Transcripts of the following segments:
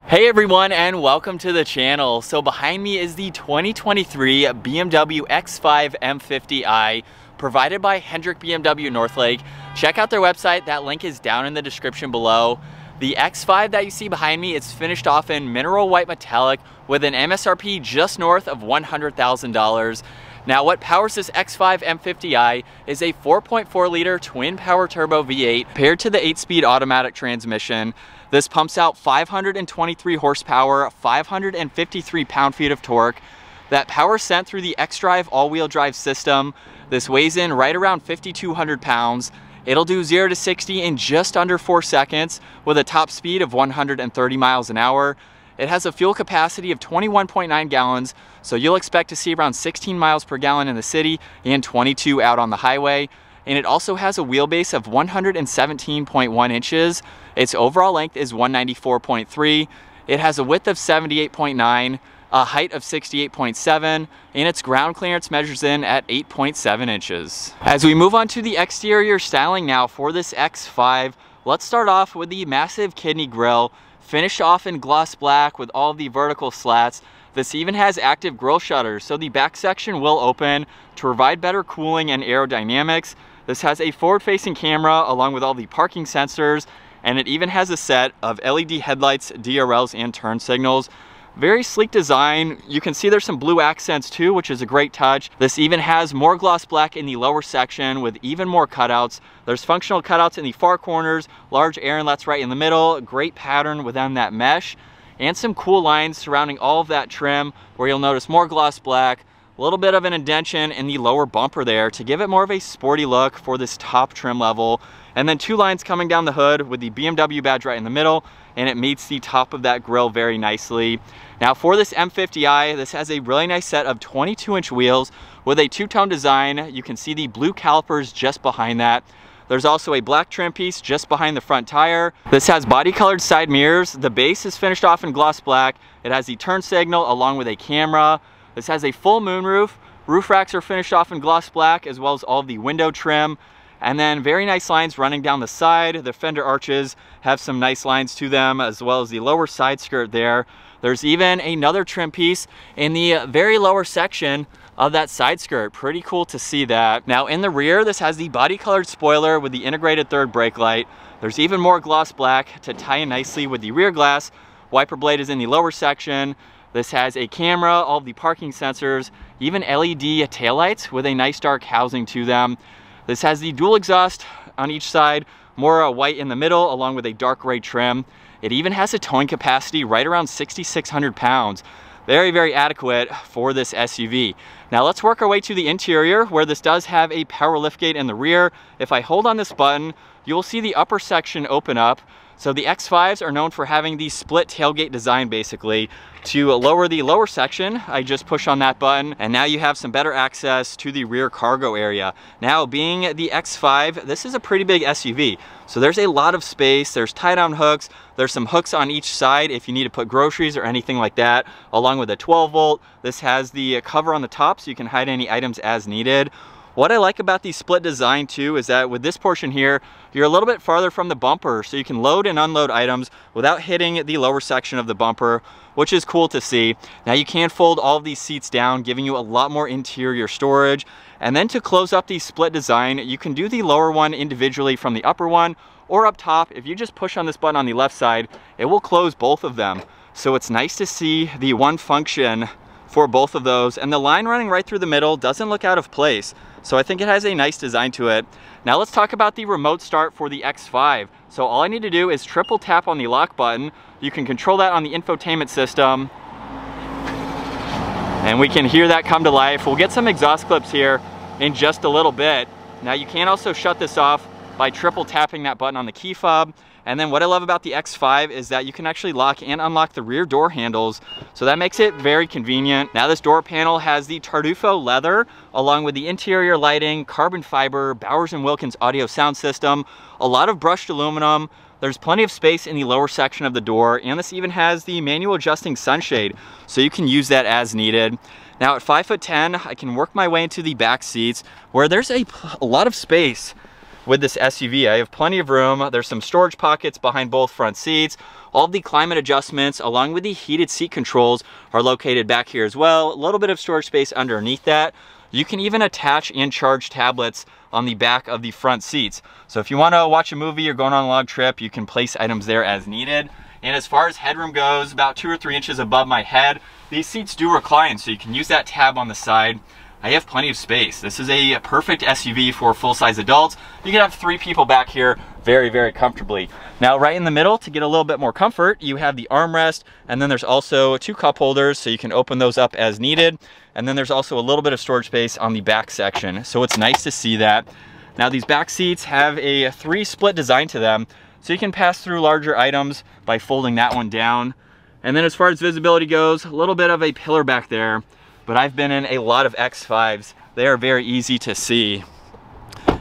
Hey everyone, and welcome to the channel. So behind me is the 2023 BMW X5 M50i provided by Hendrick BMW Northlake. Check out their website, that link is down in the description below. The X5 that you see behind me is finished off in mineral white metallic with an MSRP just north of $100,000. Now what powers this X5 M50i is a 4.4 liter twin power turbo V8 paired to the 8-speed automatic transmission. This pumps out 523 horsepower, 553 pound-feet of torque. That power is sent through the xDrive all-wheel drive system. This weighs in right around 5,200 pounds. It'll do 0 to 60 in just under 4 seconds with a top speed of 130 miles an hour. It has a fuel capacity of 21.9 gallons, so you'll expect to see around 16 miles per gallon in the city and 22 out on the highway. And it also has a wheelbase of 117.1 inches. Its overall length is 194.3. It has a width of 78.9, a height of 68.7, and its ground clearance measures in at 8.7 inches. As we move on to the exterior styling now for this X5, let's start off with the massive kidney grille, finished off in gloss black with all the vertical slats. This even has active grille shutters, so the back section will open to provide better cooling and aerodynamics. This has a forward-facing camera along with all the parking sensors, and it even has a set of LED headlights, DRLs, and turn signals. Very sleek design. You can see there's some blue accents too, which is a great touch. This even has more gloss black in the lower section with even more cutouts. There's functional cutouts in the far corners, large air inlets right in the middle, great pattern within that mesh, and some cool lines surrounding all of that trim where you'll notice more gloss black, a little bit of an indentation in the lower bumper there to give it more of a sporty look for this top trim level. And then 2 lines coming down the hood with the BMW badge right in the middle, and it meets the top of that grille very nicely. Now for this M50i, this has a really nice set of 22-inch wheels with a two-tone design. You can see the blue calipers just behind that. There's also a black trim piece just behind the front tire. This has body-colored side mirrors. The base is finished off in gloss black. It has the turn signal along with a camera. This has a full moonroof. Roof racks are finished off in gloss black, as well as all of the window trim. And then very nice lines running down the side. The fender arches have some nice lines to them, as well as the lower side skirt there. There's even another trim piece in the very lower section of that side skirt. Pretty cool to see that. Now in the rear, this has the body colored spoiler with the integrated third brake light. There's even more gloss black to tie in nicely with the rear glass. Wiper blade is in the lower section. This has a camera, all of the parking sensors, even LED taillights with a nice dark housing to them. This has the dual exhaust on each side, more white in the middle along with a dark gray trim. It even has a towing capacity right around 6,600 pounds. Very, very adequate for this SUV. Now let's work our way to the interior, where this does have a power liftgate in the rear. If I hold on this button, you will see the upper section open up. So the X5s are known for having the split tailgate design basically. To lower the lower section, I just push on that button, and now you have some better access to the rear cargo area. Now being the X5, this is a pretty big SUV. So there's a lot of space, there's tie-down hooks, there's some hooks on each side if you need to put groceries or anything like that, along with a 12 volt. This has the cover on the top so you can hide any items as needed. What I like about the split design too is that with this portion here, you're a little bit farther from the bumper, so you can load and unload items without hitting the lower section of the bumper, which is cool to see. Now you can fold all of these seats down, giving you a lot more interior storage. And then to close up the split design, you can do the lower one individually from the upper one, or up top. If you just push on this button on the left side, it will close both of them. So it's nice to see the one function for both of those, and the line running right through the middle doesn't look out of place. So I think it has a nice design to it. Now let's talk about the remote start for the X5. So all I need to do is triple tap on the lock button. You can control that on the infotainment system, and we can hear that come to life. We'll get some exhaust clips here in just a little bit. Now you can also shut this off by triple tapping that button on the key fob. And then what I love about the X5 is that you can actually lock and unlock the rear door handles, so that makes it very convenient. Now this door panel has the Tartufo leather, along with the interior lighting, carbon fiber, Bowers & Wilkins audio sound system, a lot of brushed aluminum. There's plenty of space in the lower section of the door, and this even has the manual adjusting sunshade, so you can use that as needed. Now at 5'10", I can work my way into the back seats, where there's a lot of space. with this SUV. I have plenty of room. There's some storage pockets behind both front seats. All of the climate adjustments along with the heated seat controls are located back here as well. A little bit of storage space underneath that. You can even attach and charge tablets on the back of the front seats. So if you want to watch a movie or going on a long trip, you can place items there as needed. And as far as headroom goes, about 2 or 3 inches above my head, these seats do recline, so you can use that tab on the side. I have plenty of space. This is a perfect SUV for full-size adults. You can have 3 people back here very, very comfortably. Now, right in the middle, to get a little bit more comfort, you have the armrest, and then there's also 2 cup holders, so you can open those up as needed. And then there's also a little bit of storage space on the back section, so it's nice to see that. Now, these back seats have a 3-split design to them, so you can pass through larger items by folding that one down. And then as far as visibility goes, a little bit of a pillar back there, but I've been in a lot of X5s. They are very easy to see.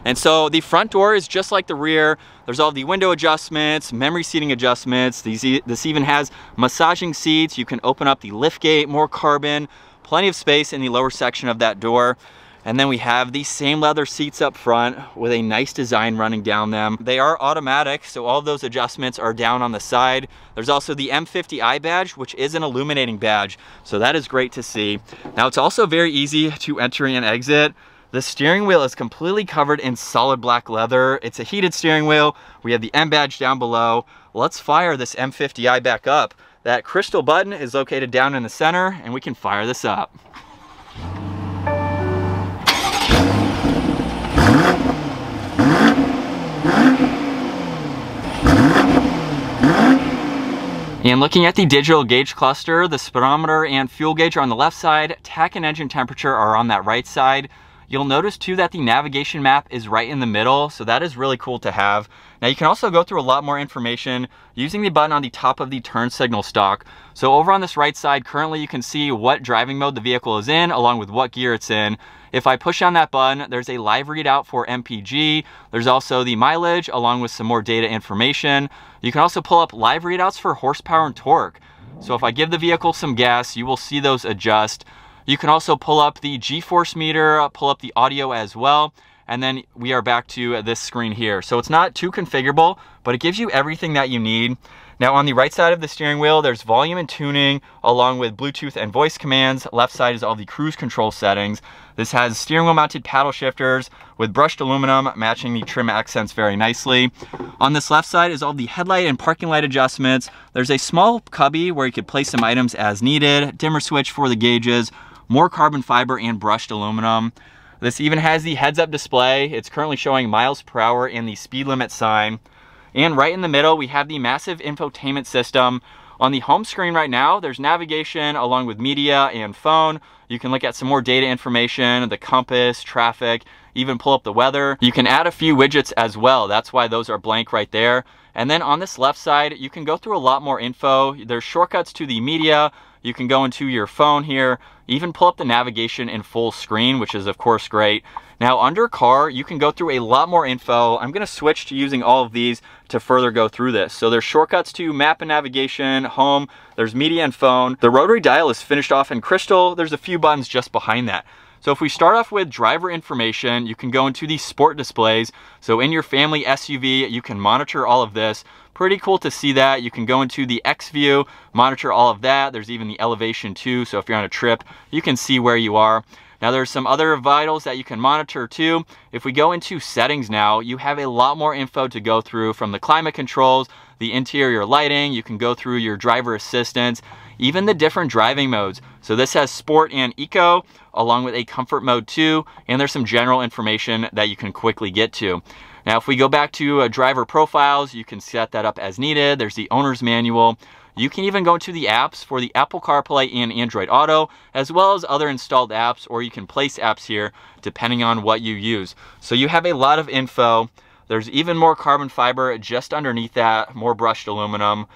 And so the front door is just like the rear. There's all the window adjustments, memory seating adjustments. This even has massaging seats. You can open up the lift gate, more carbon, plenty of space in the lower section of that door. And then we have these same leather seats up front with a nice design running down them. They are automatic, so all of those adjustments are down on the side. There's also the M50i badge, which is an illuminating badge, so that is great to see. Now, it's also very easy to enter and exit. The steering wheel is completely covered in solid black leather. It's a heated steering wheel. We have the M badge down below. Let's fire this M50i back up. That crystal button is located down in the center, and we can fire this up. And looking at the digital gauge cluster, the speedometer and fuel gauge are on the left side, tach and engine temperature are on that right side. You'll notice too that the navigation map is right in the middle, so that is really cool to have. Now you can also go through a lot more information using the button on the top of the turn signal stalk. So over on this right side, currently you can see what driving mode the vehicle is in, along with what gear it's in. If I push on that button, there's a live readout for MPG. There's also the mileage, along with some more data information. You can also pull up live readouts for horsepower and torque. So if I give the vehicle some gas, you will see those adjust. You can also pull up the G-force meter, pull up the audio as well, and then we are back to this screen here. So it's not too configurable, but it gives you everything that you need. Now on the right side of the steering wheel, there's volume and tuning, along with Bluetooth and voice commands. Left side is all the cruise control settings. This has steering wheel mounted paddle shifters with brushed aluminum, matching the trim accents very nicely. On this left side is all the headlight and parking light adjustments. There's a small cubby where you could place some items as needed, dimmer switch for the gauges, more carbon fiber and brushed aluminum. This even has the heads-up display. It's currently showing miles per hour and the speed limit sign. And right in the middle, we have the massive infotainment system. On the home screen right now, there's navigation along with media and phone. You can look at some more data information, the compass, traffic, even pull up the weather. You can add a few widgets as well. That's why those are blank right there. And then on this left side, you can go through a lot more info. There's shortcuts to the media. You can go into your phone here, even pull up the navigation in full screen, which is of course great. Now under car, you can go through a lot more info. I'm gonna switch to using all of these to further go through this. So there's shortcuts to map and navigation, home, there's media and phone. The rotary dial is finished off in crystal. There's a few buttons just behind that. So if we start off with driver information, you can go into the sport displays. So in your family SUV, you can monitor all of this. Pretty cool to see that. You can go into the X view, monitor all of that. There's even the elevation too. So if you're on a trip, you can see where you are. Now there's some other vitals that you can monitor too. If we go into settings now, you have a lot more info to go through, from the climate controls, the interior lighting. You can go through your driver assistance, even the different driving modes. So this has sport and eco, along with a comfort mode too, and there's some general information that you can quickly get to. Now if we go back to driver profiles, you can set that up as needed. There's the owner's manual. You can even go into the apps for the Apple CarPlay and Android Auto, as well as other installed apps, or you can place apps here depending on what you use. So you have a lot of info. There's even more carbon fiber just underneath that, more brushed aluminum.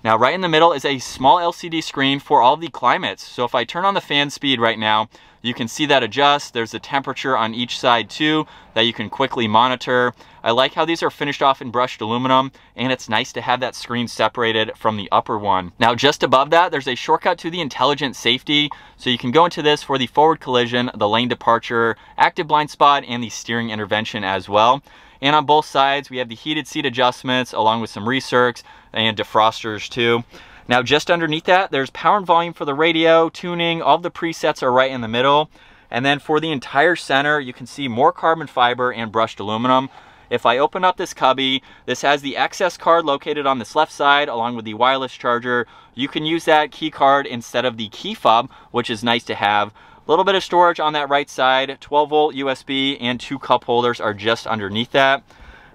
Now right in the middle is a small LCD screen for all of the climates. So if I turn on the fan speed right now, you can see that adjust. There's the temperature on each side too that you can quickly monitor. I like how these are finished off in brushed aluminum, and it's nice to have that screen separated from the upper one. Now just above that, there's a shortcut to the intelligent safety. So you can go into this for the forward collision, the lane departure, active blind spot, and the steering intervention as well. And on both sides, we have the heated seat adjustments along with some recircs and defrosters too. Now just underneath that, there's power and volume for the radio, tuning, all of the presets are right in the middle. And then for the entire center, you can see more carbon fiber and brushed aluminum. If I open up this cubby, this has the access card located on this left side along with the wireless charger. You can use that key card instead of the key fob, which is nice to have. A little bit of storage on that right side, 12-volt USB and 2 cup holders are just underneath that.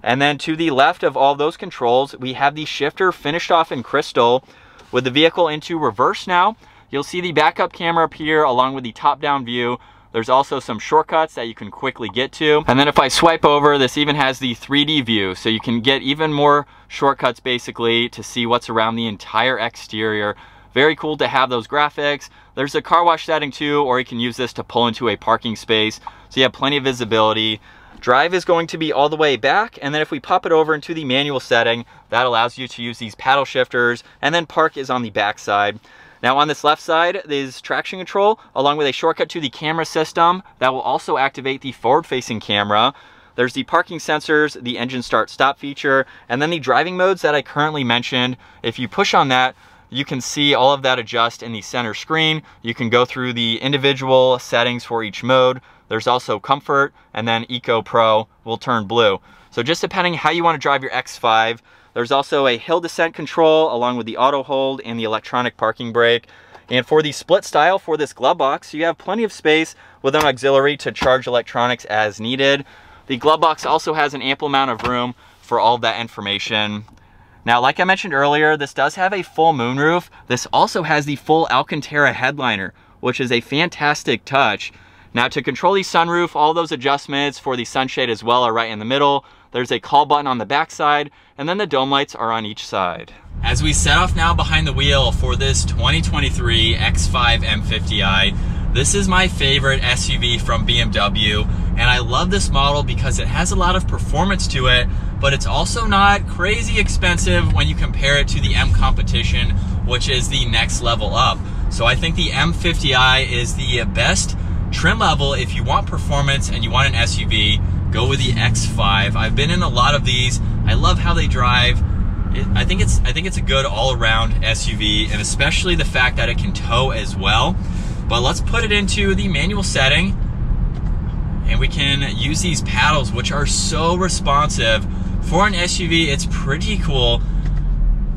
And then to the left of all those controls, we have the shifter finished off in crystal. With the vehicle into reverse now, you'll see the backup camera up here along with the top-down view. There's also some shortcuts that you can quickly get to. And then if I swipe over, this even has the 3D view, so you can get even more shortcuts basically to see what's around the entire exterior. Very cool to have those graphics. There's a car wash setting too, or you can use this to pull into a parking space, so you have plenty of visibility. Drive is going to be all the way back, and then if we pop it over into the manual setting, that allows you to use these paddle shifters, and then park is on the back side. Now on this left side is traction control, along with a shortcut to the camera system that will also activate the forward-facing camera. There's the parking sensors, the engine start-stop feature, and then the driving modes that I currently mentioned. If you push on that, you can see all of that adjust in the center screen. You can go through the individual settings for each mode. There's also Comfort, and then Eco Pro will turn blue. So just depending how you want to drive your X5. There's also a hill descent control along with the auto hold and the electronic parking brake. And for the split style for this glove box, you have plenty of space with an auxiliary to charge electronics as needed. The glove box also has an ample amount of room for all of that information. Now, like I mentioned earlier, this does have a full moonroof. This also has the full Alcantara headliner, which is a fantastic touch. Now to control the sunroof, all those adjustments for the sunshade as well are right in the middle. There's a call button on the back side, and then the dome lights are on each side. As we set off now behind the wheel for this 2023 X5 M50i, this is my favorite SUV from BMW, and I love this model because it has a lot of performance to it, but it's also not crazy expensive when you compare it to the M competition, which is the next level up. So I think the M50i is the best trim level if you want performance and you want an SUV. Go with the X5. I've been in a lot of these. I love how they drive. I think it's a good all-around SUV, and especially the fact that it can tow as well. But let's put it into the manual setting, and we can use these paddles, which are so responsive. For an SUV, it's pretty cool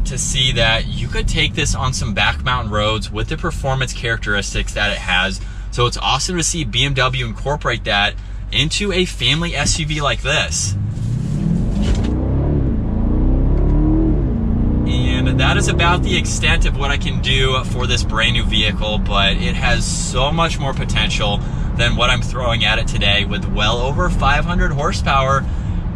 to see that you could take this on some back mountain roads with the performance characteristics that it has. So it's awesome to see BMW incorporate that into a family SUV like this. And that is about the extent of what I can do for this brand new vehicle, but it has so much more potential than what I'm throwing at it today with well over 500 horsepower.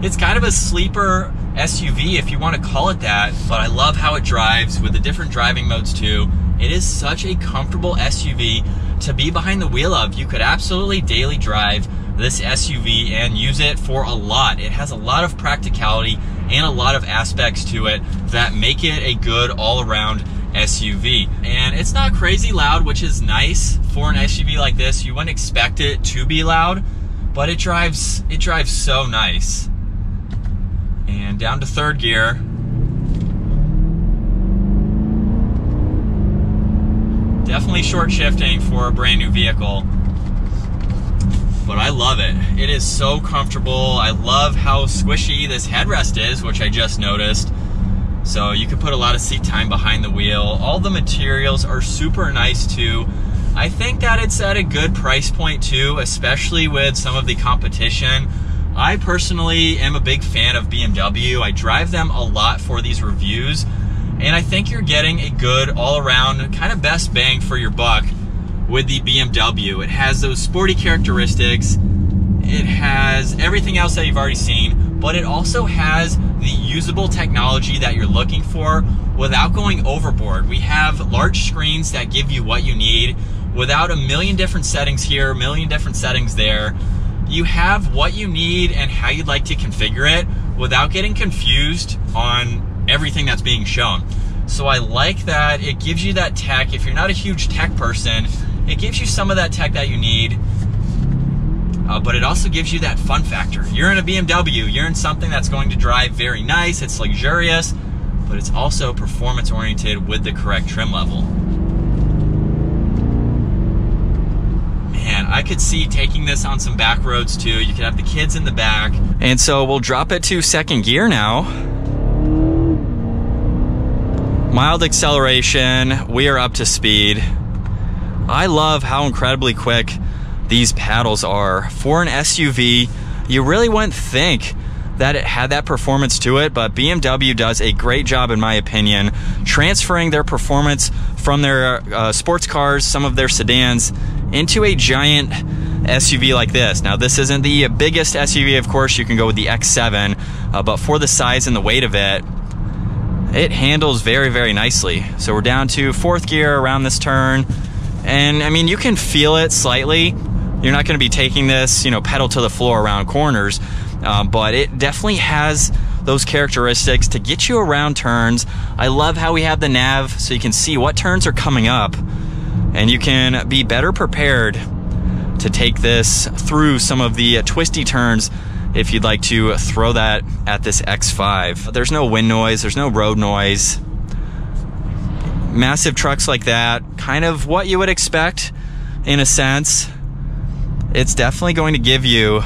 It's kind of a sleeper SUV if you want to call it that, but I love how it drives with the different driving modes too. It is such a comfortable SUV to be behind the wheel of. You could absolutely daily drive this SUV and use it for a lot. It has a lot of practicality and a lot of aspects to it that make it a good all-around SUV. And it's not crazy loud, which is nice for an SUV like this. You wouldn't expect it to be loud, but it drives so nice. And down to third gear. Definitely short shifting for a brand new vehicle, but I love it. It is so comfortable. I love how squishy this headrest is, which I just noticed. So you can put a lot of seat time behind the wheel. All the materials are super nice too. I think that it's at a good price point too, especially with some of the competition. I personally am a big fan of BMW. I drive them a lot for these reviews, and I think you're getting a good all-around kind of best bang for your buck with the BMW. It has those sporty characteristics. It has everything else that you've already seen, but it also has the usable technology that you're looking for without going overboard. We have large screens that give you what you need without a million different settings here, a million different settings there. You have what you need and how you'd like to configure it without getting confused on everything that's being shown. So I like that it gives you that tech. If you're not a huge tech person, it gives you some of that tech that you need. but it also gives you that fun factor. You're in a BMW, you're in something that's going to drive very nice, it's luxurious, but it's also performance oriented with the correct trim level. Man, I could see taking this on some back roads too. You could have the kids in the back. And so we'll drop it to second gear now. Mild acceleration, we are up to speed. I love how incredibly quick these paddles are. For an SUV, you really wouldn't think that it had that performance to it, but BMW does a great job, in my opinion, transferring their performance from their sports cars, some of their sedans, into a giant SUV like this. Now, this isn't the biggest SUV, of course. You can go with the X7, but for the size and the weight of it, it handles very, very nicely. So we're down to fourth gear around this turn, and I mean, you can feel it slightly. You're not going to be taking this, you know, pedal to the floor around corners, but it definitely has those characteristics to get you around turns. I love how we have the nav so you can see what turns are coming up, and you can be better prepared to take this through some of the twisty turns if you'd like to throw that at this X5. There's no wind noise, there's no road noise. Massive trucks like that, kind of what you would expect in a sense. It's definitely going to give you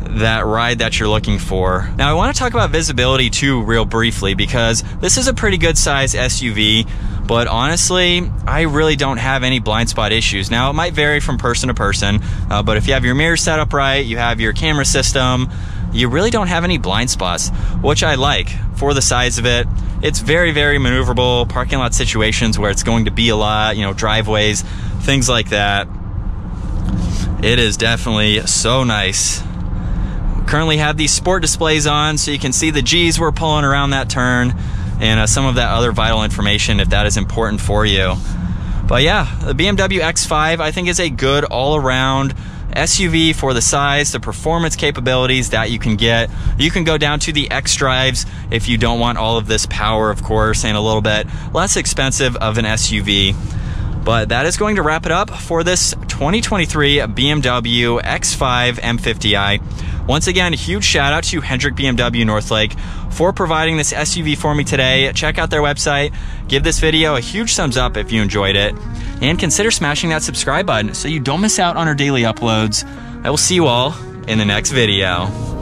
that ride that you're looking for. Now, I want to talk about visibility too real briefly, because this is a pretty good size SUV, but honestly, I really don't have any blind spot issues. Now, it might vary from person to person, but if you have your mirrors set up right, you have your camera system, you really don't have any blind spots, which I like for the size of it. It's very, very maneuverable, parking lot situations where it's going to be a lot, you know, driveways, things like that. It is definitely so nice. Currently have these sport displays on so you can see the G's we're pulling around that turn, and some of that other vital information if that is important for you. But yeah, the BMW X5 I think is a good all-around SUV for the size, the performance capabilities that you can get. You can go down to the X drives if you don't want all of this power, of course, and a little bit less expensive of an SUV. But that is going to wrap it up for this 2023 BMW X5 M50i. Once again, a huge shout out to Hendrick BMW Northlake for providing this SUV for me today. Check out their website, give this video a huge thumbs up if you enjoyed it, and consider smashing that subscribe button so you don't miss out on our daily uploads. I will see you all in the next video.